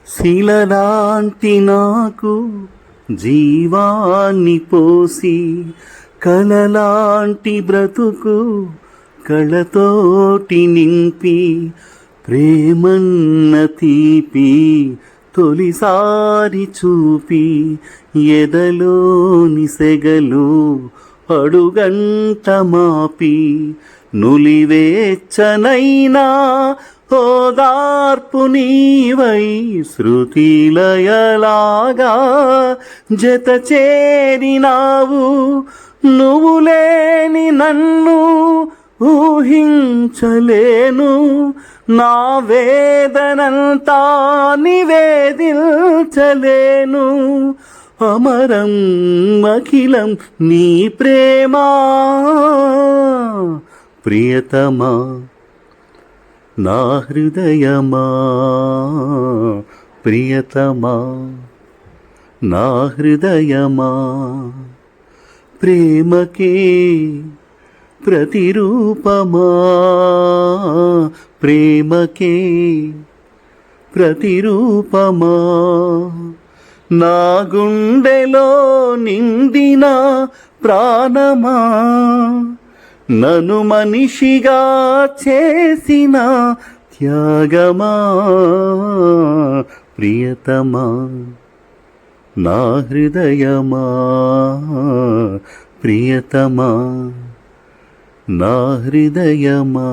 శిలలాంటి నాకు జీవాన్ని పోసి కలలాంటి బ్రతుకు కళతోటి నింపి ప్రేమన్న తీపి తొలిసారి చూపి ఎదలోని సెగలు అడుగంట మాపి నులివేచ్చనైనా ఓదార్పు నీవై శృతిలయలాగా జత చేరినావు. నువ్వు లేని నన్ను ఊహించలేను, నా వేదనంతా నివేదించలేను. అమరం అఖిలం నీ ప్రేమ ప్రియతమా నా హృదయమా ప్రియతమా నా హృదయమా. ప్రేమకే ప్రతిరూపమా ప్రేమకే ప్రతిరూపమా. నా గుండెలో నిండిన ప్రాణమా నన్ను మనిషిగా చేసిన త్యాగమా ప్రియతమా నా హృదయమా ప్రియతమా నా హృదయమా.